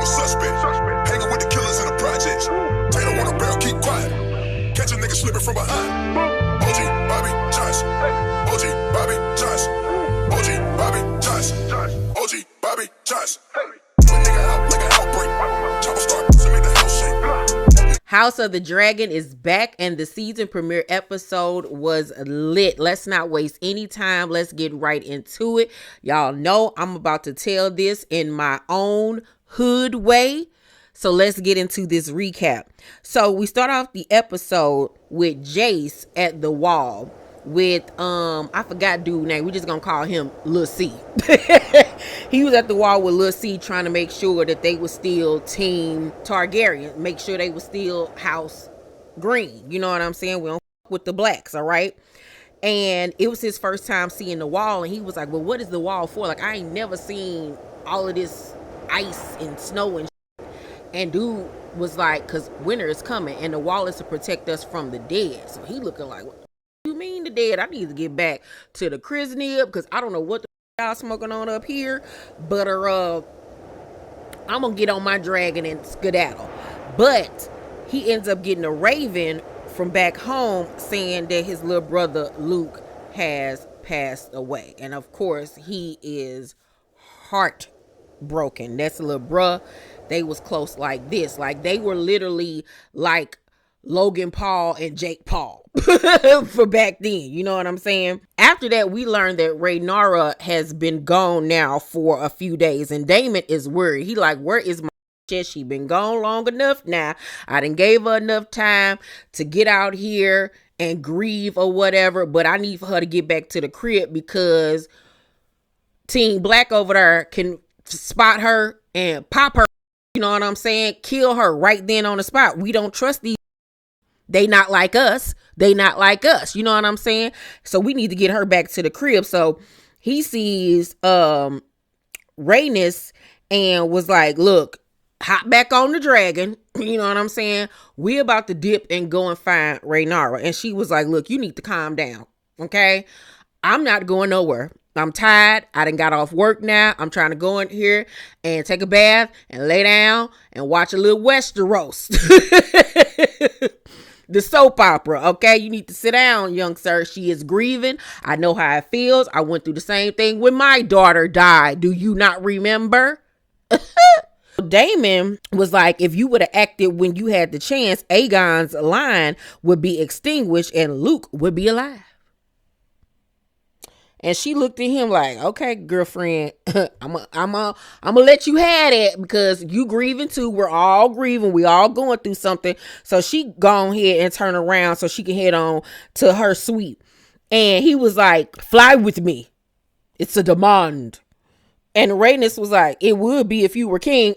a suspect. Hanging with the killers in the projects. Taylor want a barrel, keep quiet. Catch a nigga slipping from behind. OG Bobby Johnson. OG Bobby Johnson. OG Bobby Johnson. OG Bobby Johnson. Put nigga out like an outbreak. Chopper start to make the house shake. House of the Dragon is back and the season premiere episode was lit. Let's not waste any time. Let's get right into it. Y'all know I'm about to tell this in my own hood way. So let's get into this recap. So we start off the episode with Jace at the wall with I forgot dude's name. We're just gonna call him Lil C. He was at the wall with Lil C trying to make sure that they were still Team Targaryen, make sure they were still House Green. You know what I'm saying? We don't fuck with the blacks, all right? And it was his first time seeing the wall, and he was like, well, what is the wall for? Like, I ain't never seen all of this ice and snow and shit. And dude was like, because winter is coming and the wall is to protect us from the dead. So he looking like, what you mean the dead? I need to get back to the Krisnib because I don't know what the y'all smoking on up here, but I'm gonna get on my dragon and skedaddle. But he ends up getting a raven from back home saying that his little brother Luke has passed away, and of course he is heartbroken. That's a little bruh. They was close like this, like they were literally like Logan Paul and Jake Paul for back then, you know what I'm saying? After that, we learned that Rhaenyra has been gone now for a few days, and Daemon is worried. He like, where is my shit? She been gone long enough now. I done gave her enough time to get out here and grieve or whatever, but I need for her to get back to the crib because Team Black over there can spot her and pop her, you know what I'm saying? Kill her right then on the spot. We don't trust these. They not like us. They not like us. You know what I'm saying? So we need to get her back to the crib. So he sees Rhaenys and was like, look, hop back on the dragon. You know what I'm saying? We about to dip and go and find Rhaenyra. And she was like, look, you need to calm down. Okay? I'm not going nowhere. I'm tired. I done got off work now. I'm trying to go in here and take a bath and lay down and watch a little Westeros. The soap opera, okay? You need to sit down, young sir. She is grieving. I know how it feels. I went through the same thing when my daughter died. Do you not remember? Daemon was like, if you would have acted when you had the chance, Aegon's line would be extinguished and Luke would be alive. And she looked at him like, okay, girlfriend, I'm gonna let you have it because you grieving too. We're all grieving. We all going through something. So she go ahead and turn around so she can head on to her suite. And he was like, fly with me. It's a demand. And Rhaenys was like, it would be if you were king.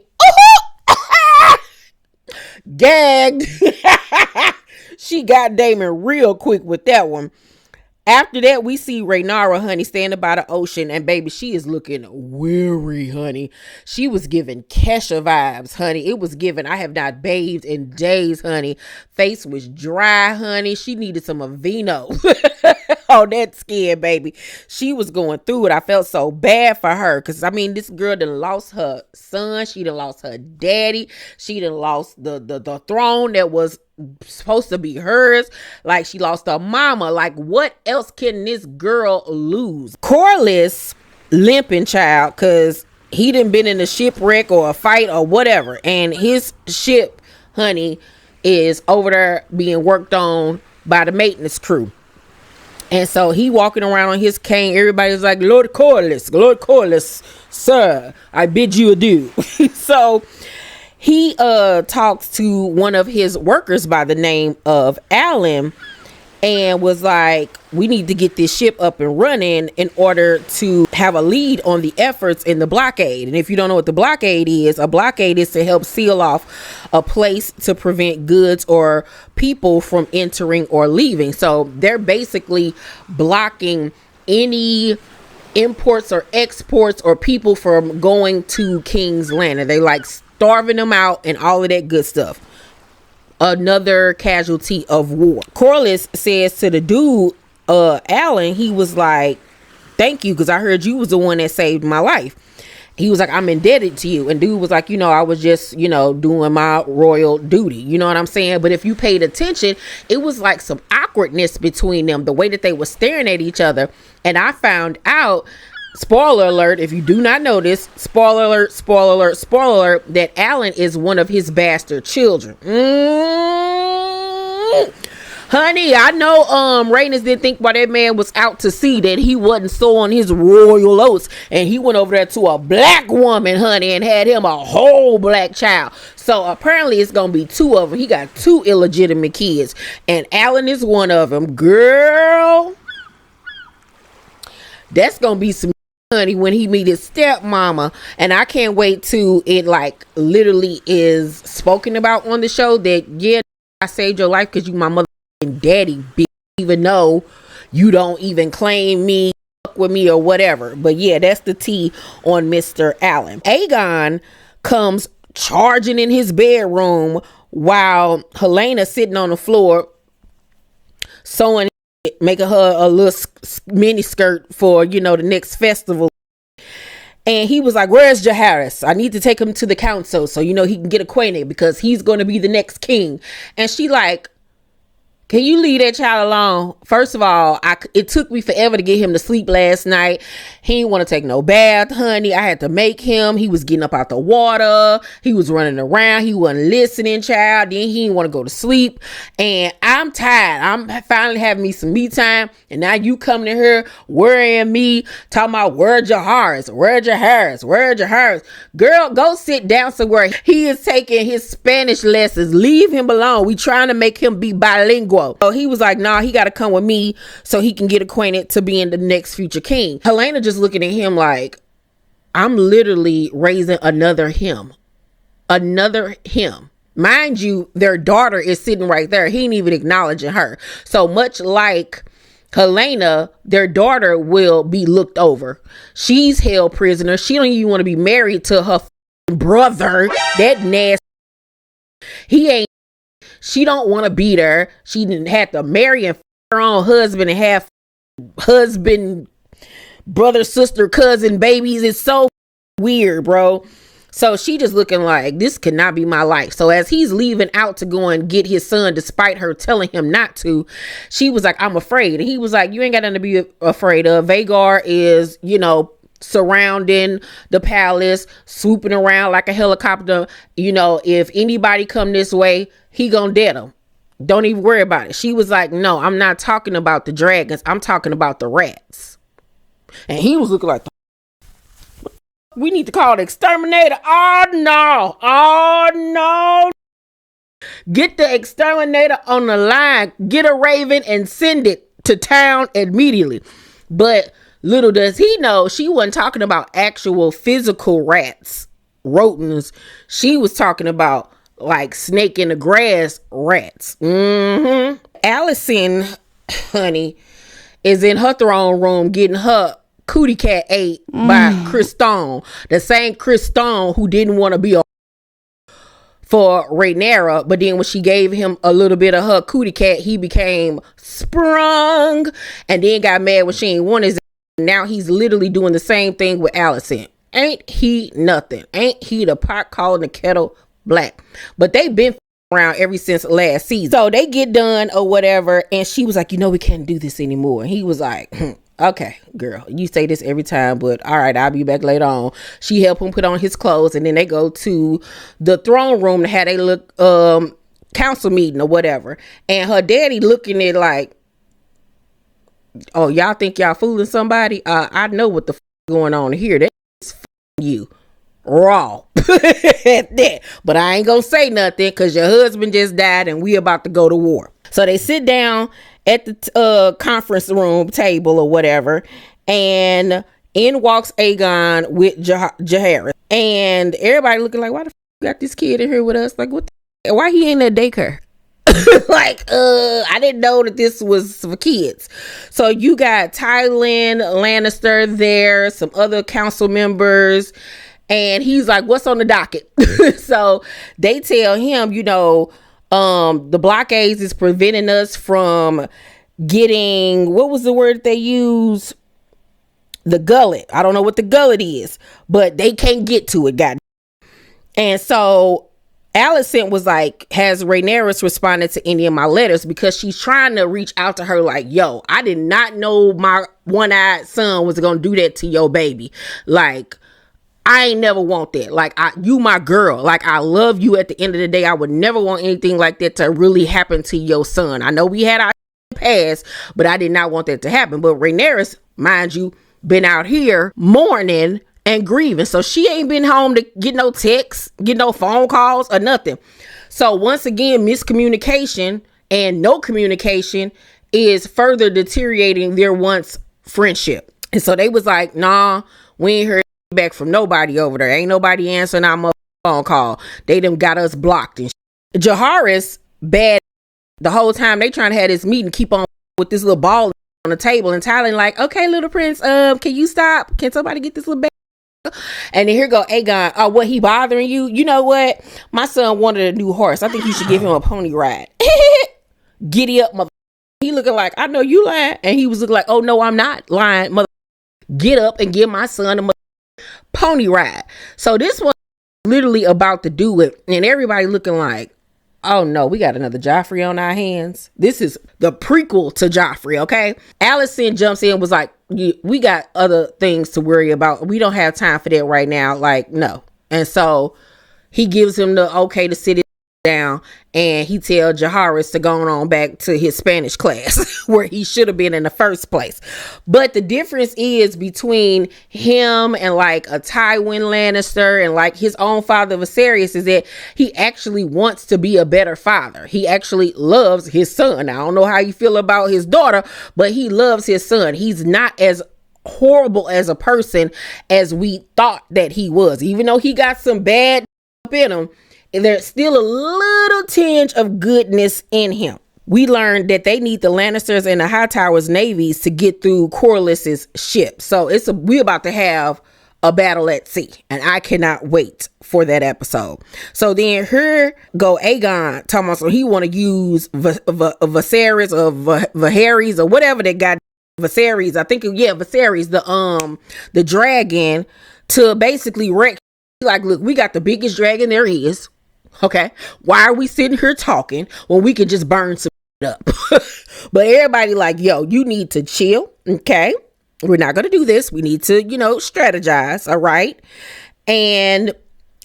Gagged. She got Daemon real quick with that one. After that, we see Rhaenyra, honey, standing by the ocean, and baby, she is looking weary, honey. She was giving Kesha vibes, honey. It was giving, I have not bathed in days, honey. Face was dry, honey. She needed some Aveeno on that skin, baby. She was going through it. I felt so bad for her, because, I mean, this girl done lost her son. She done lost her daddy. She done lost the throne that was supposed to be hers. Like, she lost her mama. Like, what else can this girl lose? Corlys limping, child, because he done been in a shipwreck or a fight or whatever, and his ship, honey, is over there being worked on by the maintenance crew. And so he walking around on his cane. Everybody's like, Lord Corlys, sir, I bid you adieu. So he talks to one of his workers by the name of Alan and was like, we need to get this ship up and running in order to have a lead on the efforts in the blockade. And if you don't know what the blockade is, a blockade is to help seal off a place to prevent goods or people from entering or leaving. So they're basically blocking any imports or exports or people from going to King's Land. And they like starving them out and all of that good stuff. Another casualty of war. Corlys says to the dude, Alan, he was like, thank you, because I heard you was the one that saved my life. he was like, I'm indebted to you. And dude was like, I was just, doing my royal duty. You know what I'm saying? But if you paid attention, it was like some awkwardness between them, the way that they were staring at each other. And I found out, spoiler alert, if you do not know this, spoiler alert, spoiler alert, spoiler alert, that Alan is one of his bastard children. Honey, I know Rhaenys didn't think while that man was out to sea that he wasn't so on his royal oats, and he went over there to a black woman, honey, and had him a whole black child. So apparently it's gonna be two of them. He got two illegitimate kids, and Alan is one of them. Girl, that's gonna be some honey when he meet his stepmama. And I can't wait to it like literally is spoken about on the show that, yeah, I saved your life because you my mother and daddy, even though you don't even claim me, fuck with me or whatever. But yeah, that's the tea on Mr. Allen. Aegon comes charging in his bedroom while Helena sitting on the floor sewing, making her a little mini skirt for, the next festival. And he was like, where's Jaehaerys? I need to take him to the council so, he can get acquainted because he's going to be the next king. And she like, can you leave that child alone? First of all, it took me forever to get him to sleep last night. He didn't want to take no bath, honey. I had to make him. He was getting up out the water. He was running around. He wasn't listening, child. Then he didn't want to go to sleep. And I'm tired. I'm finally having me some me time. And now you coming to her worrying me, talking about where's Jaehaerys? Where's Jaehaerys? Where's Jaehaerys? Girl, go sit down somewhere. He is taking his Spanish lessons. Leave him alone. We trying to make him be bilingual. So he was like, nah, he got to come with me so he can get acquainted to being the next future king. Helena just looking at him like, I'm literally raising another him. Another him. Mind you, their daughter is sitting right there. He ain't even acknowledging her. So much like Helena, their daughter will be looked over. She's held prisoner. She don't even want to be married to her brother. That nasty. He ain't. She don't want to beat her. She didn't have to marry and her own husband and have husband, brother, sister, cousin, babies. It's so weird, bro. So she just looking like, this cannot be my life. So as he's leaving out to go and get his son, despite her telling him not to, she was like, I'm afraid. And he was like, you ain't got nothing to be afraid of. Vhagar is, surrounding the palace, swooping around like a helicopter. If anybody come this way, he gonna dead them. Don't even worry about it. She was like, no, I'm not talking about the dragons. I'm talking about the rats. And he was looking like, we need to call the exterminator. Oh no. Get the exterminator on the line. Get a raven and send it to town immediately. But little does he know, she wasn't talking about actual physical rats, rodents. She was talking about like snake in the grass rats. Allison, honey, is in her throne room getting her cootie cat ate by Chris Stone. The same Chris Stone who didn't want to be for Rhaenyra, but then when she gave him a little bit of her cootie cat, he became sprung and then got mad when she ain't want his. Now he's literally doing the same thing with Allison. Ain't he nothing? Ain't he the pot calling the kettle black? But they been around ever since last season. So they get done or whatever, and she was like, we can't do this anymore. And he was like, okay, girl, you say this every time, but all right, I'll be back later on. She helped him put on his clothes, and then they go to the throne room to have a look council meeting or whatever. And her daddy looking at like, oh, y'all think y'all fooling somebody? I know what the going on here. That is you raw. But I ain't gonna say nothing because your husband just died and we about to go to war. So they sit down at the conference room table or whatever, and in walks Aegon with Jaehaerys, and everybody looking like, why the you got this kid in here with us? Like, what why he ain't at daycare? Like, I didn't know that this was for kids. So you got Tywin Lannister there, some other council members, and he's like, what's on the docket? So they tell him, the blockades is preventing us from getting, what was the word they use? the gullet. I don't know what the gullet is, but they can't get to it, God. And so Alicent was like, has Rhaenyra responded to any of my letters? Because she's trying to reach out to her like, yo, I did not know my one-eyed son was gonna do that to your baby. Like, I ain't never want that. Like, you my girl. Like, I love you. At the end of the day, I would never want anything like that to really happen to your son. I know we had our past, but I did not want that to happen. But Rhaenyra's, mind you, been out here mourning and grieving. So she ain't been home to get no texts, get no phone calls or nothing. So once again, miscommunication and no communication is further deteriorating their once friendship. And so they was like, nah, we ain't heard back from nobody over there. Ain't nobody answering our phone call. They done got us blocked and shit. Jaharis bad the whole time they trying to have this meeting, keep on with this little ball on the table, and Tyler like, okay, little prince, can you stop? Can somebody get this little baby? And then here go Aegon. Oh, what, he bothering you? You know what? My son wanted a new horse. I think you should give him a pony ride. Giddy up, mother. He looking like, I know you lying. And he was looking like, oh no, I'm not lying, mother. Get up and give my son a pony ride. So this was literally about to do it, and everybody looking like, oh no, we got another Joffrey on our hands. This is the prequel to Joffrey, okay? Alicent jumps in, was like, we got other things to worry about. We don't have time for that right now. Like, no. And so he gives him the okay to sit down, and he tells Jaharis to go on back to his Spanish class where he should have been in the first place. But the difference is between him and like a Tywin Lannister and like his own father Viserys is that he actually wants to be a better father. He actually loves his son. I don't know how you feel about his daughter, but he loves his son. He's not as horrible as a person as we thought that he was. Even though he got some bad in him, there's still a little tinge of goodness in him. We learned that they need the Lannisters and the Hightowers navies to get through Corlys's ship. So we about to have a battle at sea, and I cannot wait for that episode. So then here go Aegon talking about, so he want to use Viserys or Viserys or whatever they got. Viserys, I think, yeah, Viserys, the dragon, to basically wreck. Like, look, we got the biggest dragon there is. Okay, why are we sitting here talking when we could just burn some up? But everybody like, yo, you need to chill. Okay, we're not gonna do this. We need to, strategize. All right. And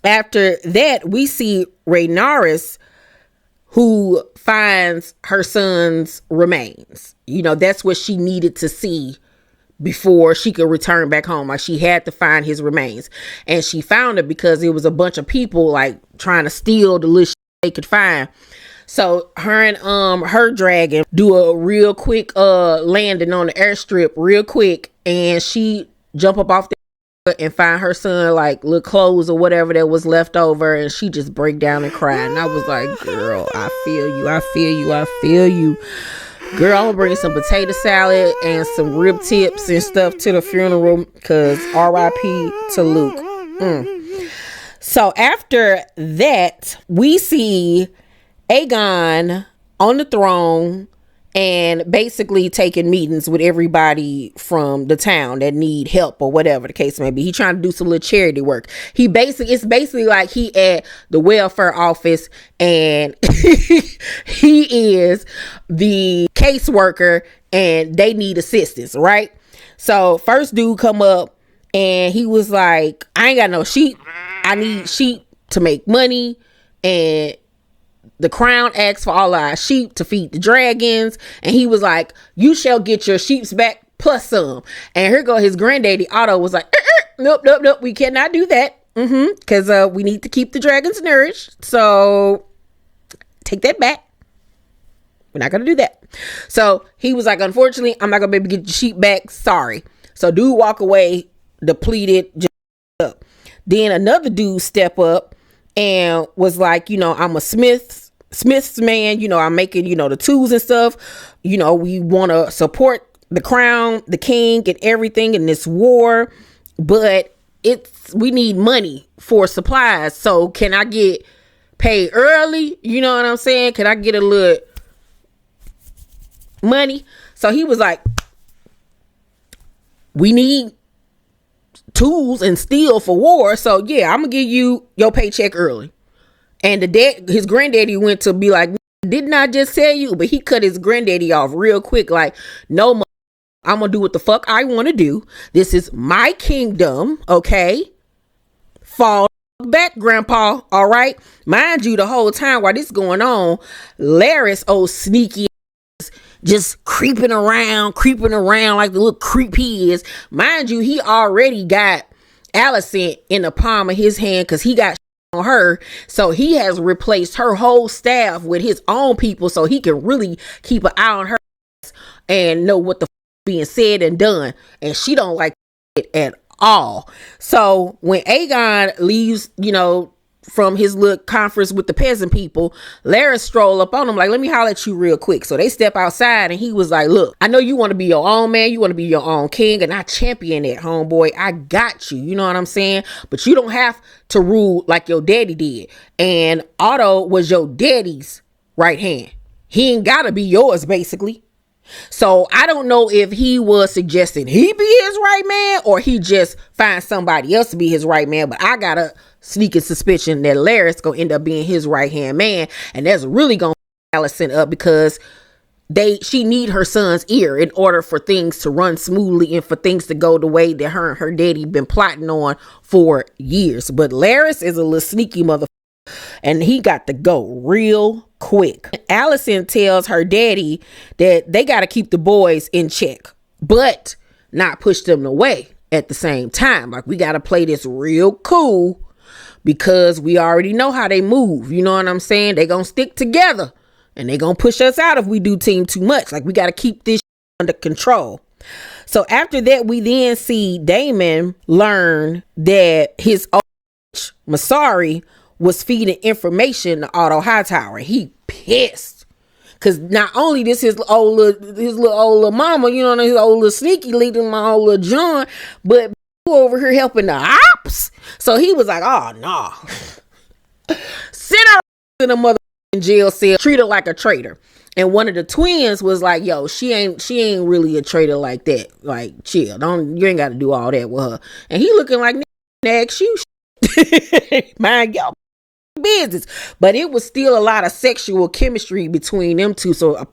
after that, we see Rhaenyra, who finds her son's remains. That's what she needed to see before she could return back home. Like, she had to find his remains, and she found it because it was a bunch of people like trying to steal the little shit they could find. So her and her dragon do a real quick landing on the airstrip real quick, and she jump up off the and find her son like little clothes or whatever that was left over, and she just break down and cry. And I was like, girl, I feel you. Girl, I'm gonna bring some potato salad and some rib tips and stuff to the funeral, because R.I.P. to Luke. So after that, we see Aegon on the throne and basically taking meetings with everybody from the town that need help or whatever the case may be. He trying to do some little charity work. It's basically like he at the welfare office, and he is the caseworker, and they need assistance, right? So first dude come up, and he was like, I ain't got no sheep. I need sheep to make money, and the crown asked for all our sheep to feed the dragons. And he was like, you shall get your sheeps back plus some. And here go his granddaddy Otto was like, nope, we cannot do that, because we need to keep the dragons nourished. So take that back. We're not gonna do that. So he was like, unfortunately, I'm not gonna be able to get your sheep back, sorry. So dude walk away depleted, just up. Then another dude step up and was like, I'm a Smith's man, I'm making, the tools and stuff. We want to support the crown, the king, and everything in this war, but we need money for supplies. So can I get paid early? You know what I'm saying? Can I get a little money? So he was like, we need tools and steel for war. So yeah, I'm gonna give you your paycheck early. And his granddaddy went to be like, didn't I just tell you? But he cut his granddaddy off real quick. Like, no, I'm gonna do what the fuck I want to do. This is my kingdom, okay? Fall back, grandpa. All right, mind you, the whole time while this is going on, Larys, old sneaky, just creeping around like the little creep he is. Mind you, he already got Alicent in the palm of his hand because he got on her. So he has replaced her whole staff with his own people so he can really keep an eye on her and know what the being said and done. And she don't like it at all. So when Aegon leaves, from his little conference with the peasant people, Larys stroll up on him like, let me holler at you real quick. So they step outside and he was like, look, I know you want to be your own man. You want to be your own king, and I champion that, homeboy. I got you. You know what I'm saying? But you don't have to rule like your daddy did. And Otto was your daddy's right hand. He ain't got to be yours, basically. So I don't know if he was suggesting he be his right man or he just find somebody else to be his right man. But I got a sneaking suspicion that Larys gonna end up being his right hand man, and that's really gonna Alicent up because she need her son's ear in order for things to run smoothly and for things to go the way that her and her daddy been plotting on for years. But Larys is a little sneaky motherfucker, and he got to go real quick. Alicent tells her daddy that they got to keep the boys in check, but not push them away at the same time. Like, we got to play this real cool because we already know how they move. You know what I'm saying? They gonna stick together and they gonna push us out if we do team too much. Like, we got to keep this under control. So after that, we then see Daemon learn that his old Masari was feeding information to Otto Hightower. He pissed. Cause not only this his little old mama, his old little sneaky leading my old little John, but over here helping the ops. So he was like, oh no. Send her in a motherfucking jail cell, treat her like a traitor. And one of the twins was like, yo, she ain't really a traitor like that. Like, chill. You ain't gotta do all that with her. And he looking like, next you mind y'all business. But it was still a lot of sexual chemistry between them two. So a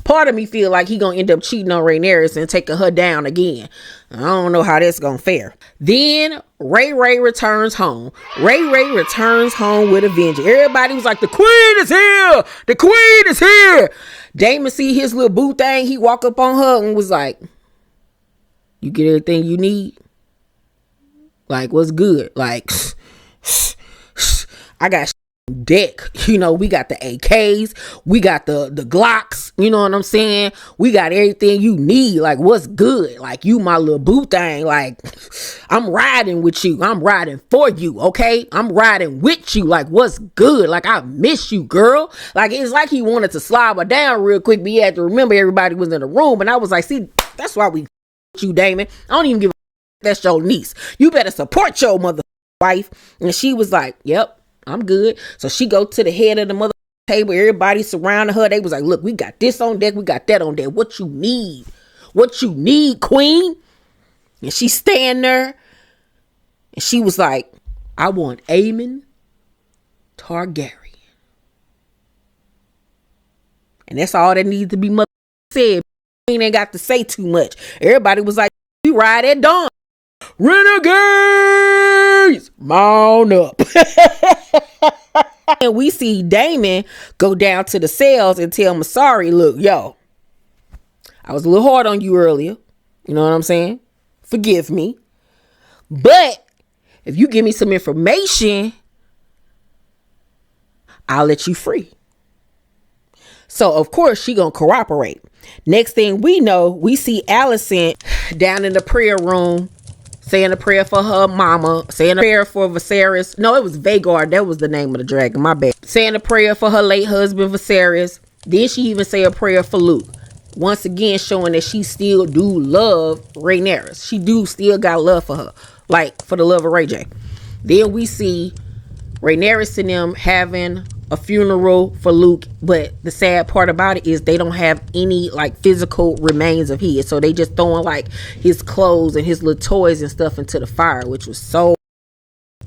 part of me feel like he gonna end up cheating on Rhaenyra and taking her down again. I don't know how that's gonna fare. Then Ray returns home. Ray returns home with a vengeance. Everybody was like, the queen is here. The queen is here. Daemon see his little boo thing. He walk up on her and was like, you get everything you need? Like, what's good? Like, I got deck. We got the AKs. We got the Glocks. You know what I'm saying? We got everything you need. Like, what's good? Like, you my little boo thing. Like, I'm riding with you. I'm riding for you, okay? I'm riding with you. Like, what's good? Like, I miss you, girl. Like, it's like he wanted to slide her down real quick, but he had to remember everybody was in the room. And I was like, see, that's why we you, Daemon. I don't even give a that's your niece. You better support your mother wife. And she was like, yep, I'm good. So she go to the head of the mother table. Everybody surrounding her. They was like, look, we got this on deck. We got that on deck. What you need? What you need, queen? And she stand there. And she was like, I want Aemon Targaryen. And that's all that needs to be mother said. Queen ain't got to say too much. Everybody was like, we ride at dawn. Renegades, mount up. And we see Daemon go down to the cells and tell Masari, look, yo, I was a little hard on you earlier. You know what I'm saying? Forgive me. But if you give me some information, I'll let you free. So, of course, she gonna cooperate. Next thing we know, we see Alicent down in the prayer room saying a prayer for her mama, saying a prayer for Viserys. No, it was Vhagar. That was the name of the dragon. My bad. Saying a prayer for her late husband, Viserys. Then she even say a prayer for Luke. Once again, showing that she still do love Rhaenyra. She do still got love for her. Like, for the love of Ray J. Then we see Rhaenyra and them having a funeral for Luke, but the sad part about it is they don't have any like physical remains of his, so they just throwing like his clothes and his little toys and stuff into the fire, which was so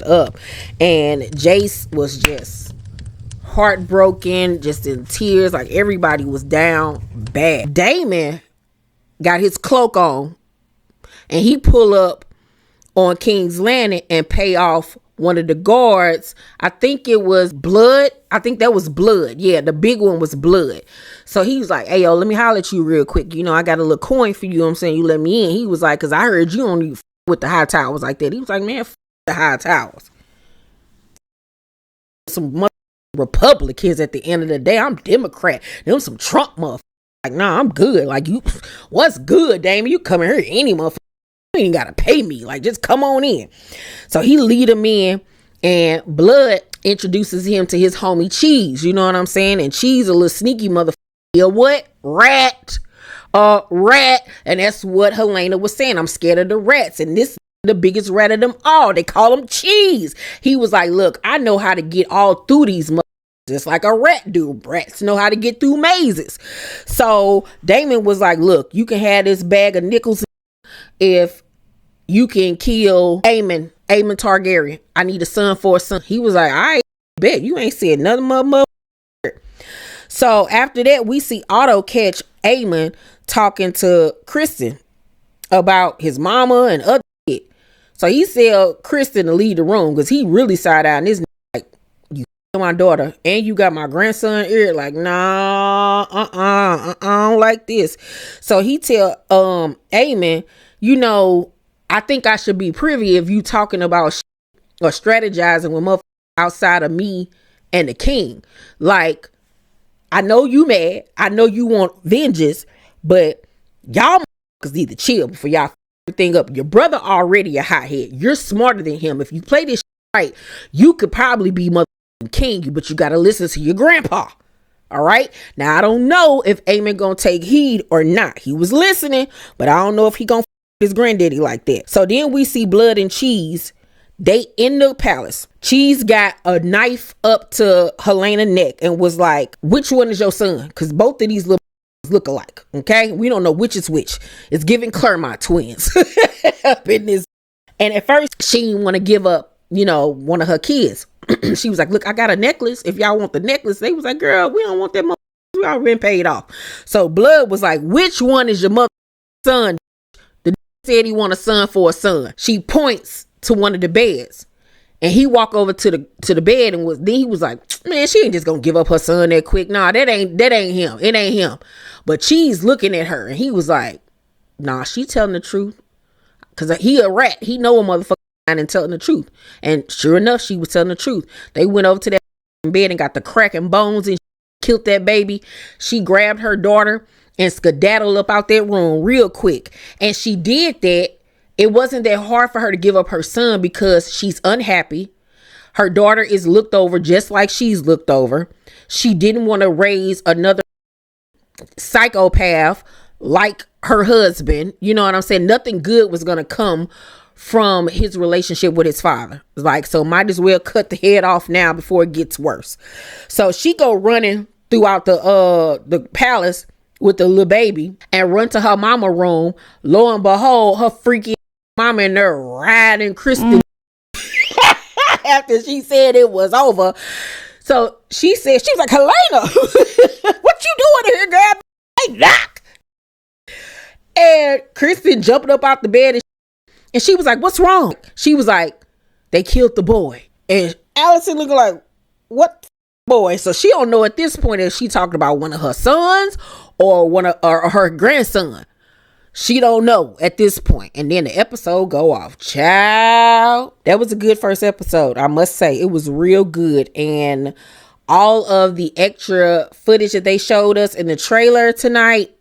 up. And Jace was just heartbroken, just in tears, like everybody was down bad. Daemon got his cloak on and he pull up on King's Landing and pay off one of the guards. I think it was Blood. I think that was Blood. Yeah, the big one was Blood. So he was like, hey, yo, let me holler at you real quick. You know, I got a little coin for you. You know what I'm saying? You let me in. He was like, because I heard you only with the high towers like that. He was like, man, the high towers. Some Republicans at the end of the day. I'm Democrat. Them some Trump motherfuckers. Like, nah, I'm good. Like, you, what's good, Damon? You come in here any motherfucker. You ain't gotta pay me. Like, just come on in. So he lead him in, and Blood introduces him to his homie Cheese. You know what I'm saying? And Cheese a little sneaky motherfucker. Yeah, what? Rat. Rat. And that's what Helena was saying. I'm scared of the rats. And this the biggest rat of them all. They call him Cheese. He was like, look, I know how to get all through these motherfuckers. Just like a rat do. Rats know how to get through mazes. So Daemon was like, look, you can have this bag of nickels if you can kill Aemon Targaryen. I need a son for a son. He was like, I bet you ain't said nothing, mother. So after that, we see Otto catch Aemon talking to Kristen about his mama and other shit. So he said Kristen to leave the room because he really side out in this. Like, you my daughter and you got my grandson here. Like, nah, I don't like this. So he tell Aemon, you know, I think I should be privy if you talking about or strategizing with motherfuckers outside of me and the king. Like, I know you mad. I know you want vengeance, but y'all motherfuckers need to chill before y'all everything up. Your brother already a hothead. You're smarter than him. If you play this right, you could probably be motherfucking king, but you got to listen to your grandpa. All right. Now, I don't know if Aemon gonna take heed or not. He was listening, but I don't know if he gonna his granddaddy like that. So then we see Blood and Cheese. They in the palace. Cheese got a knife up to Helena's neck and was like, which one is your son? Because both of these little look alike. Okay. We don't know which is which. It's giving Claremont twins up in this. And at first she didn't want to give up, you know, one of her kids. She was like, look, I got a necklace. If y'all want the necklace, they was like, girl, we don't want that mother. We already been paid off. So Blood was like, which one is your mother's son? Said he want a son for a son. She points to one of the beds and he walk over to the bed and then he was like, man, she ain't just gonna give up her son that quick. Nah, that ain't him. It ain't him. But Cheese looking at her and he was like, nah, she telling the truth. Cause he a rat. He know a motherfucker and telling the truth. And sure enough, she was telling the truth. They went over to that bed and got the cracking bones and killed that baby. She grabbed her daughter and skedaddled up out that room real quick. And she did that. It wasn't that hard for her to give up her son because she's unhappy. Her daughter is looked over just like she's looked over. She didn't want to raise another psychopath like her husband. You know what I'm saying? Nothing good was going to come from his relationship with his father. Like, so might as well cut the head off now before it gets worse. So she go running throughout the palace with the little baby and run to her mama room. Lo and behold, her freaky mama in there riding Kristen after she said it was over. So she said, she was like, Helena, what you doing here, girl? Hey, knock. And Kristen jumped up out the bed and she was like, what's wrong? She was like, they killed the boy. And Allison looking like, what boy? So she don't know at this point if she talking about one of her sons or or her grandson. She don't know at this point. And then the episode go off. Child, that was a good first episode, I must say. It was real good. And all of the extra footage that they showed us in the trailer tonight,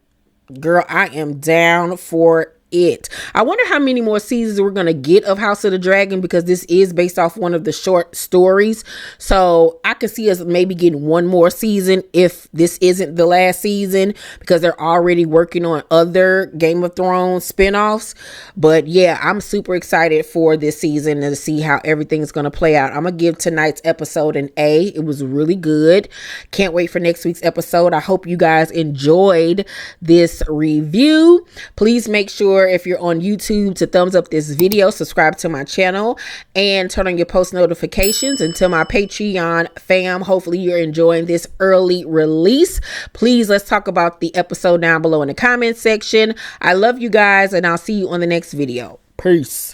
girl, I am down for it. I wonder how many more seasons we're going to get of House of the Dragon, because this is based off one of the short stories. So I could see us maybe getting one more season if this isn't the last season, because they're already working on other Game of Thrones spinoffs. But yeah, I'm super excited for this season and to see how everything's going to play out. I'm going to give tonight's episode an A. It was really good. Can't wait for next week's episode. I hope you guys enjoyed this review. Please make sure, if you're on YouTube, to thumbs up this video, subscribe to my channel, and turn on your post notifications. And to my Patreon fam, hopefully you're enjoying this early release. Please, let's talk about the episode down below in the comment section. I love you guys, and I'll see you on the next video. Peace.